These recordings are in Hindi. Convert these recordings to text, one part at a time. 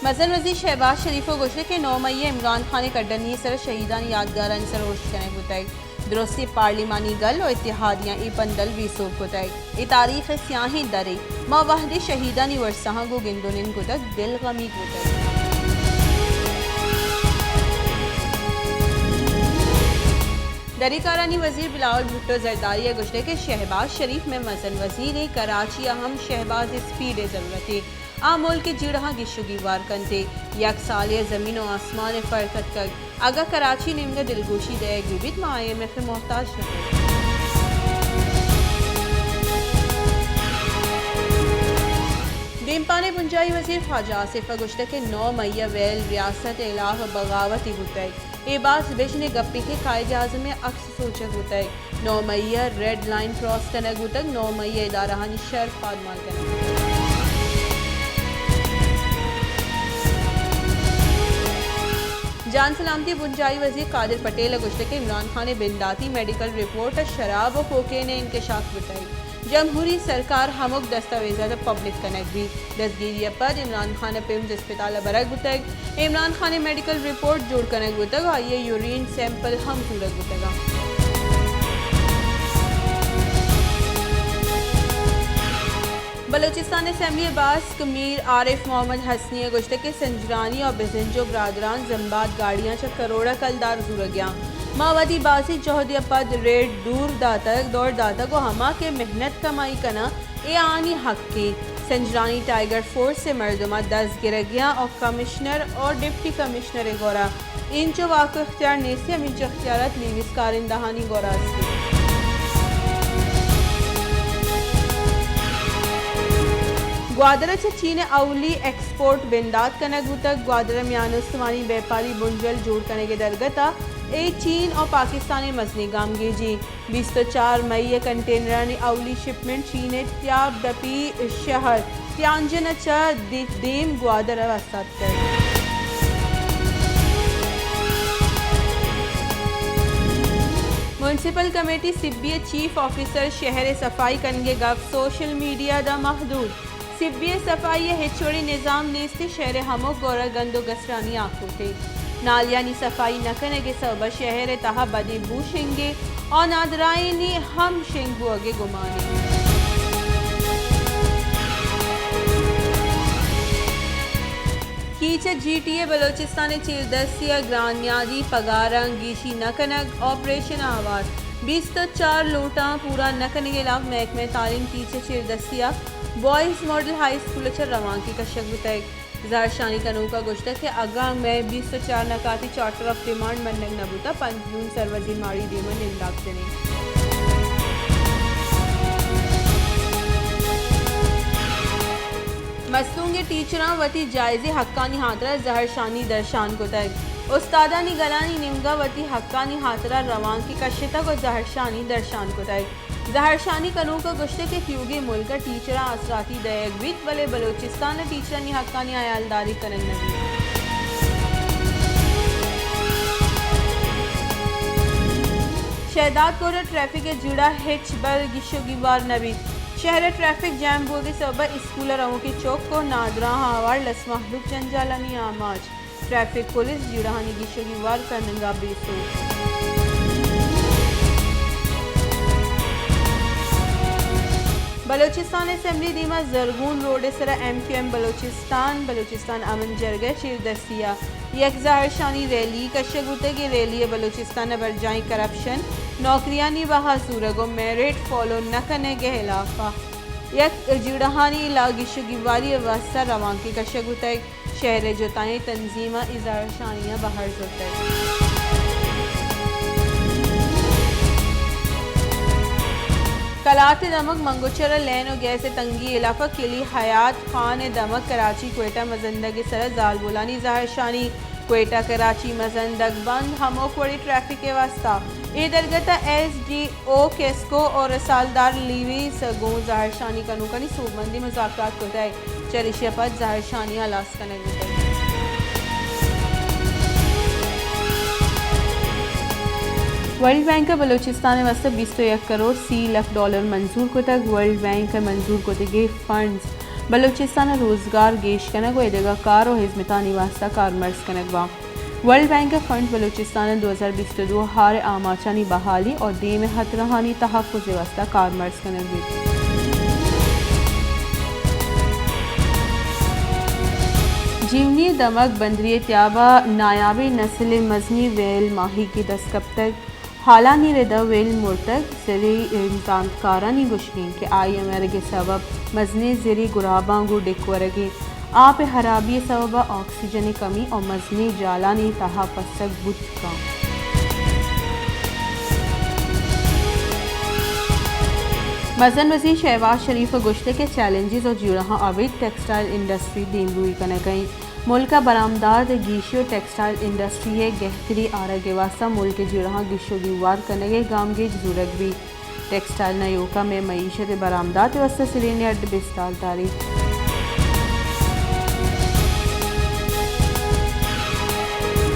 मज़न वज़ीर शहबाज शरीफ गोशे के 9 मई इमरान खान कड्डनी सर शहीदान यादगार सर होश कने बुताई दुरुस्ती पार्लिमानी गल और इतिहादियाँ ई पंदल बीसूब बुताई ई तारीख स्याही दरे माँ वहदे शहीदानी वर्षाह गो गिंदुनिन गुतक दिल गमी गुतक दरीकारानी वजीर बिलावल भुट्टो जरदारी गुजरे के शहबाज शरीफ में मज़न वजीर कराची अहम शहबाज स्पीड ज़रूरत आमोल के जिड़ा गिशुगी वार कंते यक साल ज़मीन और आसमान फ़र्कत कर अगर कराची निम्न दिलगोशी दे विविध IMF मोहताज न बेमपाने बुंजाई वजीर ख्वाजा आसिफ गुश्त के 9 मई वेल रियासत इलाह बगावती बुतई ए बात बेचने गप्पी के कायद आज़म में अक्स सोचक बुतई 9 मई रेड लाइन क्रॉस कनक बुतक 9 मई इदाराहानी शर्फ पादमाल कनक जान सलामती बुंजाई वजीर कादिर पटेल गुश्त के इमरान खान बिंदाती मेडिकल रिपोर्ट शराब और कोके ने इंकशाफ बुतई जमहूरी सरकार हमक दस्तावेजा पब्लिक कनेक्ट भी दसगिरी पर इमरान खान पिम्स अस्पताल बरक बुतक इमरान खान मेडिकल रिपोर्ट जोड़ कनेक्ट बुतक आइए यूरिन सैंपल हम सूरत बुतगा बलोचिस्तान असम्बली अब्बास कमीर आरिफ मोहम्मद हसनी गुश्त के संजरानी और बिजंजो बरादरान जम्बाद गाड़ियाँ च करोड़ा कलदार जुड़ गया माओवादी बाजी चौहदिया पद रेड दूर दातक दौड़ दातक को हमा के मेहनत कमाई कना ए आनी हक के संजरानी टाइगर फोर्स से मर्दमा 10 गिरगियाँ और कमिश्नर और डिप्टी कमिश्नर गौरा इंचो वाक़ इख्तियार नेसी हम इंचो इख्तियारत लीविस कारिंदहानी गौरा ग्वादरा से चीन अवली एक्सपोर्ट बिंदात कनक तक ग्वादरा म्यान उस्मानी व्यापारी बुंजल जोड़ करने के दरगता ए चीन और पाकिस्तानी मसनी गामगी जी 24 मई कंटेनर अवली शिपमेंट चीन त्याब डपी शहर त्यांजन देम ग्वादरा वस्ताद कर municipal committee Sibi chief officer शहर सफाई कनगे गफ सोशल मीडिया दा महदूद सिब्बी सफाई हिचोड़ी निज़ाम नेस्ते शहर हमो गौरा गंदो गसरानी आंखों थे नालियानी सफाई न करने के सब शहर तहा बदे बू शेंगे और नादरायनी हम शेंगू अगे गुमाने कीच GTA बलोचिस्तान चिरदसिया ग्रानियादी पगारंग गीशी नकनक ऑपरेशन आवाज 24 लोटा पूरा नकन के लाभ महकमे तालीम कीचे चिरदसिया बॉयज़ मॉडल हाई स्कूल रवानगी का शक बताए ज़ारशानी कनू का गुश्त के अगा में 24 नकाती चार्टर ऑफ डिमांड मनग नबूता पंजून सरवजी माड़ी देमन इमदाद देने मस्तूंगे टीचरा वती जायज़े हक्कानी हाथरा ज़हरशानी दर्शान को तय उस्तादानी गलानी निमगा वती हक्कानी हाथरा रवान की कशिता को ज़हरशानी दर्शान को तय ज़हरशानी कनू का गुश्ते के क्यूगे मुल्क टीचरा असराती दयगवित वले बलोचिस्तान टीचरानी हक्कानी आयालदारी करन नबी शहदाद कोर ट्रैफिक के जुड़ा हिच बर गिशोगीवार नबी शहर ट्रैफिक जैम हो गए सब स्कूल रवों के चौक को नादरा हावार लसमहलुक जंजालानी आमाज ट्रैफिक पुलिस जुड़ाहानी गिशोगीवार करनगा बेसो बलोचिस्तान असम्बली दीमा जरगून रोड सरा MQM बलोचिस्तान अमन जरगे चिरदसिया यक ज़हरशानी रैली कशगुते की रैली बलोचिस्तान बरजाई करप्शन नौकरियानी बहा सूरगो मेरिट फॉलो न करने के खिलाफा यक जुड़हानी लागिशुगिवारी वास्ता रवानगी कशगुते शहर जोताएं तंजीमा ज़हरशानियाँ बाहर जोते कलात दमक मंगोचरा लैन और गैस तंगी इलाका किली हयात खान दमक कराची क्वेटा मजंदग सर जाल बोलानी ज़हरशानी क्वेटा कराची मजंदग बंद हमोकड़ी ट्रैफिक के वास्ता ए दरगता SDO केस्को और सालदार लीवी सगो ज़हरशानी कनूकनी सूबमंदी मुज़ाकरात को तय चरिशा पर ज़हरशानी अलास्का नगुतई वर्ल्ड बैंक बलूचिस्तान वास्ते 21 करोड़ $30 लाख मंजूर को तक वर्ल्ड बैंक मंजूर को तक फंड्स बलूचिस्तान रोजगार गेश कनक व एदगा कार और हिजमतानी वास्ता कारमर्स कनक वा वर्ल्ड बैंक फंड बलूचिस्तान 2022 हार आमाचानी बहाली और दी में हतरहानी तहफ़्फ़ुज़ वास्ता कारमर्स कनक भी जीवनी दमक बंदरी त्याबा नायाबी नस्ल मजनी वेल माही की दस्तकब हालानी रेदा वेल मुर्तक जरी इम्तान कारानी गुशकीन के आई अमेर के सबब मजने जरी गुराबांगू डिकवरगी आप हराबी सबबा ऑक्सीजन कमी और मजने जालानी तहा पसक बुत का मजन वज़ीर शहबाज शरीफ गुश्ते के चैलेंजेस और जुड़हा अवैध टेक्सटाइल इंडस्ट्री दीमरूई कन गई मुल्क का बरामदार गिशो टेक्सटाइल इंडस्ट्री है गहतरी आरगे वास्ता मुल्क जुड़हा गिशो दीवार कनगे गाम गे जरूरत भी टेक्सटाइल नयोका में मईशत बरामदात वस्ता सिरेने अड्ड बिस्तार तारी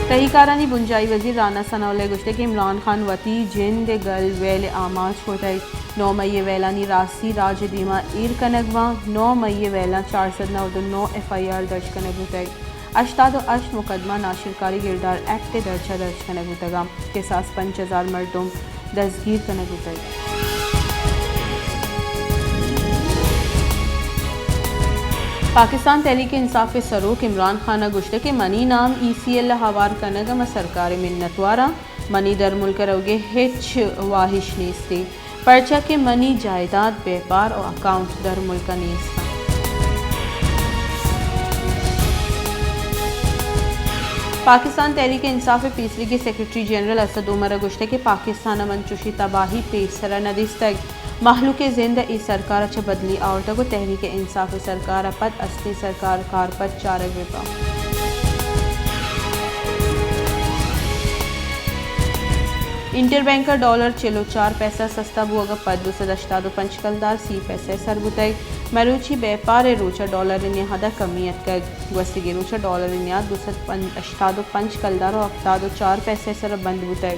तहीकारानी बुंजाई वजीर राना सनाउल्लाह गुश्ते के इमरान खान वती जिंद गल वेल आमाज होता 9 मई वेलानी रासी राज दीमा ईर कनगवा 9 मई वेला 409 FIR दर्ज कनग होता 88 मुकदमा नाशिरकारी गिरदार एक्ट दर्ज कनग होता के साथ 5000 मर्दों दस्तगीर कनग होता पाकिस्तान तहरीक इंसाफ सरूक इमरान खान गुश्ते के मनी नाम ECL हवार कनगम सरकार मिन्नतवारा मनी दर मुल्क रोगे हिच वाहिश नीस्ती पर्चा के मनी जायदाद व्यापार और अकाउंट दर मुल्क नीस्ता पाकिस्तान तहरीक इंसाफ पीसरी के सेक्रेटरी जनरल असद उमर गुश्ते के पाकिस्तान मंचुशी तबाही पेसरा नदिस्तक महलूक जिंद ई सरकार अच्छा बदली आवरता को तहरीक इंसाफ सरकार पद असली सरकार कार पद चारक विपा इंटरबैंक का डॉलर चलो 4 पैसा सस्ता बुआगा पद 285 कलदार 30 पैसे सरबुतई मरूची व्यापार रोचा डॉलर निहादा कमियत का वस्तिगे रोचा डॉलर नियाद 285 कलदार और 4 पैसे सर बंद बुतई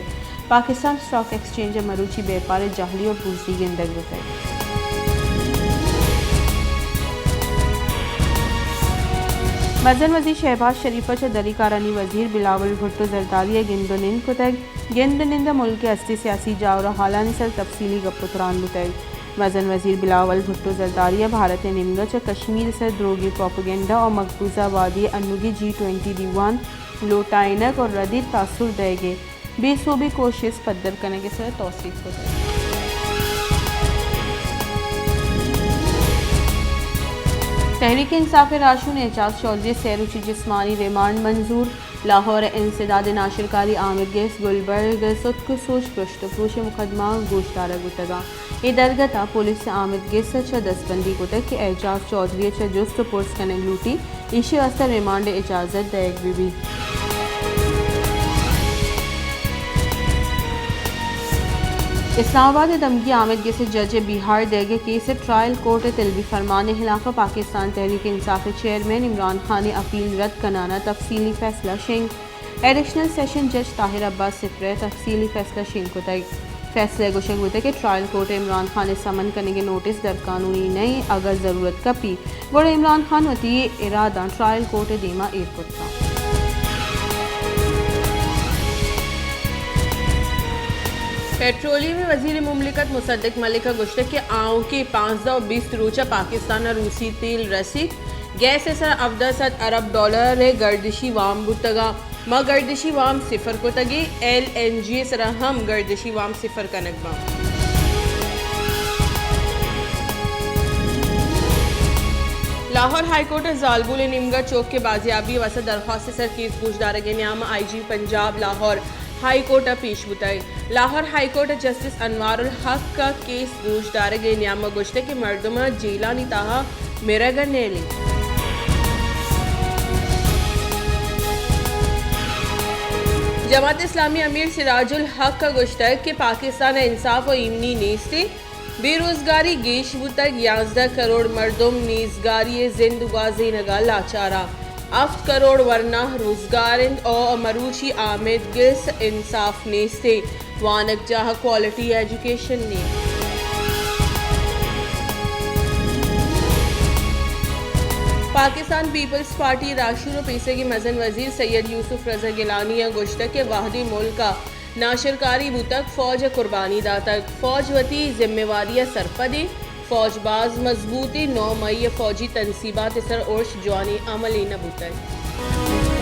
पाकिस्तान स्टॉक एक्सचेंज मरूची व्यापार जाहली और बूजी गेंदग बुतई मजन वज़ीर शहबाज शरीफ दरीकारानी वज़ीर बिलावल भुट्टो जरदारी गेंदोनिंद कुतग गेंदोनिंद मुल्क के असली सियासी जावर हालानी सर तफसीली गपुतरान बुतग मजन वज़ीर बिलावल भुट्टो जरदारिया भारत निमगच कश्मीर सर द्रोगी प्रोपोगेंडा और मकबूजा वादी अनुगी G20 दीवान लोटाइनक और रदी तासुर देगे बेसूबी कोशिश पद्दर करने के सर तौसीफ होता है तहरीक इंसाफ राशून एजाज चौधरी सैरुची जिस्मानी रिमांड मंजूर लाहौर इंसदाद नाशिरकारी आमिर गेस गुलबर्ग सुतक सोच पृष्ठपोष मुकदमा गोश्तारा गुतगा ये दरगता पुलिस से आमिर गेस दस्तबंदी गुतक के एजाज चौधरी जुस्त पुरस कनक लूटी इशी वास्ता रिमांड इजाज़त दैग भी इस्लामाबाद दमगी आमिद के से जज बिहार देगे केस ट्रायल कोर्ट तलबी फरमान खिलाफ पाकिस्तान तहरीक इंसाफ चेयरमैन इमरान खान ने अपील रद्द कराना तफसीली फैसला शिंग एडिशनल सेशन जज ताहिर अब्बास सिफर तफसीली फैसला शिंग को तय फैसले गुशक होते कि ट्रायल कोर्ट इमरान खान ने समन करने के नोटिस दर कानूनी नहीं अगर ज़रूरत कपी गोड़ इमरान खान वती इरादा ट्रायल कोर्ट दीमा एयरपोर्ट का पेट्रोलियम में वजीर मुमलिकत मुसद्दिक मलिक गुश्ते के आँव के 520 रोचा पाकिस्तान रूसी तेल रसीद गैस सर अवदसत अरब डॉलर गर्दिशी वाम बुतगा म गर्दिशी वाम सिफर को तगी LNG सर हम गर्दिशी वाम सिफर का नकबा लाहौर हाईकोर्ट जालबुल निमगा चौक के बाजियाबी वसत दरख्वास्त सर केस पूछदार के नाम IG Punjab Lahore high court पेश बुताई Lahore high court justice Anwarul हक का केस पूछदार के नाम गुश्ते के मर्दमा जेलानी ताहा मेरागर नेली जमात इस्लामी अमीर सिराजुल हक का गुश्ता के पाकिस्तान इंसाफ और इमनी नेस्ते बेरोजगारी गेश बुतक 11 करोड़ मर्दुम नीजगारी जिंदगाजी नगा लाचारा 8 करोड़ वरना रोजगार और मरूची आमिद गिस इंसाफ नेस्ते वानक जहाँ क्वालिटी एजुकेशन ने पाकिस्तान पीपल्स पार्टी राशूर पेशे की मजन वजीर सैयद यूसुफ रजा गिलानी गोश्त के वाहदी मुल्क का नाशरकारी बुतक फौज कुर्बानी दातक फौज वती जिम्मेवारी सरपदे फौजबाज मजबूती 9 मई फौजी तनसीबात सर उर्श जवानी अमली नबूतक।